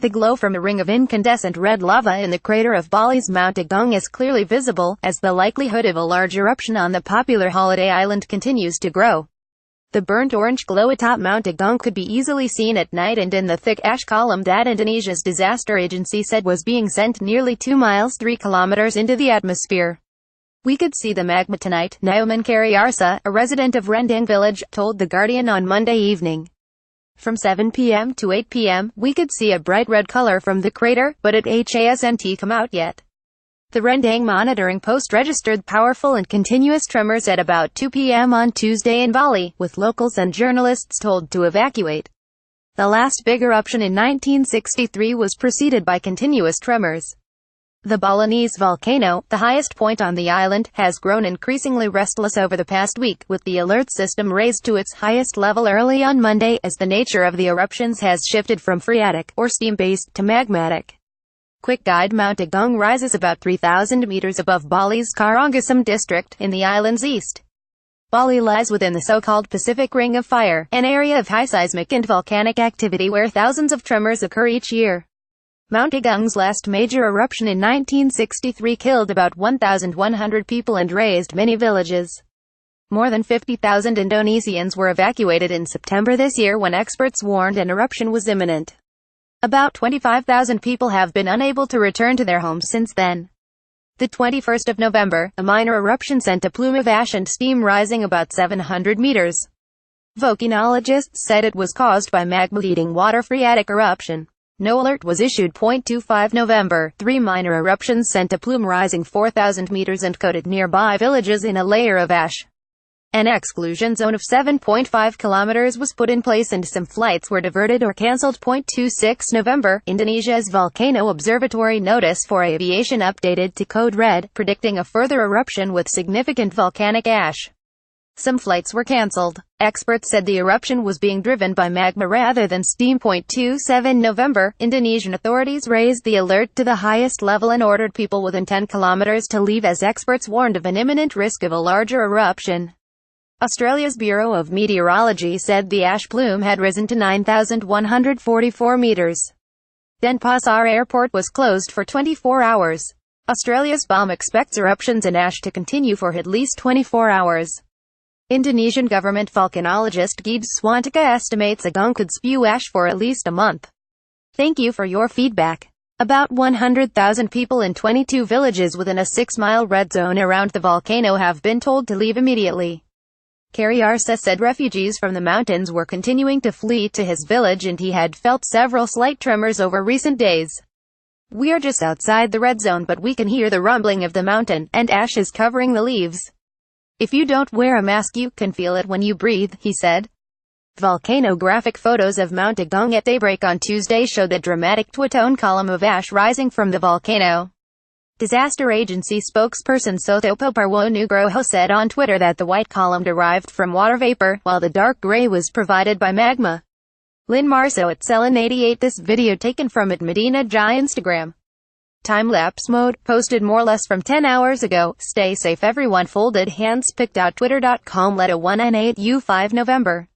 The glow from a ring of incandescent red lava in the crater of Bali's Mount Agung is clearly visible, as the likelihood of a large eruption on the popular holiday island continues to grow. The burnt orange glow atop Mount Agung could be easily seen at night and in the thick ash column that Indonesia's disaster agency said was being sent nearly 2 miles 3 kilometers into the atmosphere. "We could see the magma tonight," Nyoman Karyiarsa, a resident of Rendang village, told The Guardian on Monday evening. "From 7 p.m. to 8 p.m., we could see a bright red color from the crater, but it hasn't come out yet." The Rendang monitoring post registered powerful and continuous tremors at about 2 p.m. on Tuesday in Bali, with locals and journalists told to evacuate. The last big eruption in 1963 was preceded by continuous tremors. The Balinese volcano, the highest point on the island, has grown increasingly restless over the past week, with the alert system raised to its highest level early on Monday, as the nature of the eruptions has shifted from phreatic, or steam-based, to magmatic. Quick guide: Mount Agung rises about 3,000 meters above Bali's Karangasem district, in the island's east. Bali lies within the so-called Pacific Ring of Fire, an area of high seismic and volcanic activity where thousands of tremors occur each year. Mount Agung's last major eruption in 1963 killed about 1,100 people and razed many villages. More than 50,000 Indonesians were evacuated in September this year when experts warned an eruption was imminent. About 25,000 people have been unable to return to their homes since then. The 21st of November, a minor eruption sent a plume of ash and steam rising about 700 meters. Volcanologists said it was caused by magma-eating water phreatic eruption. No alert was issued. 25 November, 3 minor eruptions sent a plume rising 4,000 meters and coated nearby villages in a layer of ash. An exclusion zone of 7.5 kilometers was put in place and some flights were diverted or cancelled. 26 November, Indonesia's Volcano Observatory notice for aviation updated to code red, predicting a further eruption with significant volcanic ash. Some flights were cancelled. Experts said the eruption was being driven by magma rather than steam. 27 November, Indonesian authorities raised the alert to the highest level and ordered people within 10 kilometers to leave as experts warned of an imminent risk of a larger eruption. Australia's Bureau of Meteorology said the ash plume had risen to 9,144 meters. Denpasar Airport was closed for 24 hours. Australia's BOM expects eruptions and ash to continue for at least 24 hours. Indonesian government volcanologist Guede Swantika estimates Agung could spew ash for at least a month. Thank you for your feedback. About 100,000 people in 22 villages within a 6-mile red zone around the volcano have been told to leave immediately. Karyiarsa said refugees from the mountains were continuing to flee to his village and he had felt several slight tremors over recent days. "We are just outside the red zone but we can hear the rumbling of the mountain, and ash is covering the leaves. If you don't wear a mask you can feel it when you breathe," he said. Volcanographic photos of Mount Agung at daybreak on Tuesday showed the dramatic two-tone column of ash rising from the volcano. Disaster agency spokesperson Sutopo Purwo Nugroho said on Twitter that the white column derived from water vapor, while the dark gray was provided by magma. Lynn Marso at Celine88. This video taken from @Medina Jai Instagram. Time-lapse mode, posted more or less from 10 hours ago. Stay safe everyone. Folded hands picked out. Twitter.com Letta 1 and 8 5 November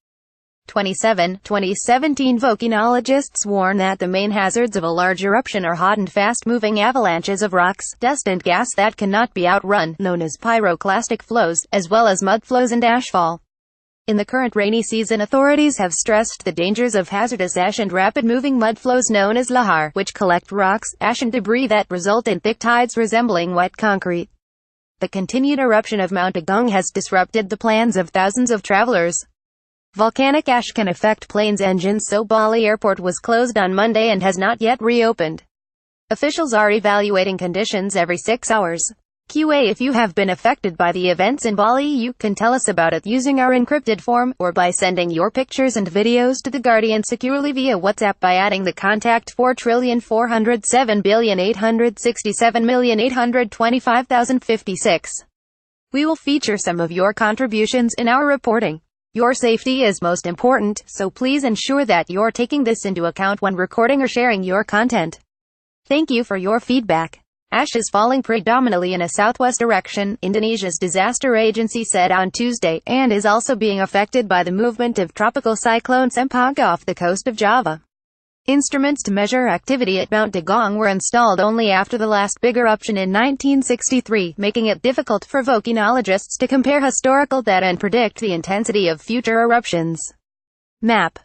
27, 2017. Volcanologists warn that the main hazards of a large eruption are hot and fast-moving avalanches of rocks, dust and gas that cannot be outrun, known as pyroclastic flows, as well as mud flows and ashfall. In the current rainy season, authorities have stressed the dangers of hazardous ash and rapid-moving mud flows known as lahar, which collect rocks, ash and debris that result in thick tides resembling wet concrete. The continued eruption of Mount Agung has disrupted the plans of thousands of travelers. Volcanic ash can affect planes' engines, so Bali Airport was closed on Monday and has not yet reopened. Officials are evaluating conditions every 6 hours. QA If you have been affected by the events in Bali, you can tell us about it using our encrypted form, or by sending your pictures and videos to The Guardian securely via WhatsApp by adding the contact 4,407,867,825,056. We will feature some of your contributions in our reporting. Your safety is most important, so please ensure that you're taking this into account when recording or sharing your content. Thank you for your feedback. Ash is falling predominantly in a southwest direction, Indonesia's disaster agency said on Tuesday, and is also being affected by the movement of tropical cyclone Sempaga off the coast of Java. Instruments to measure activity at Mount Agung were installed only after the last big eruption in 1963, making it difficult for volcanologists to compare historical data and predict the intensity of future eruptions. Map.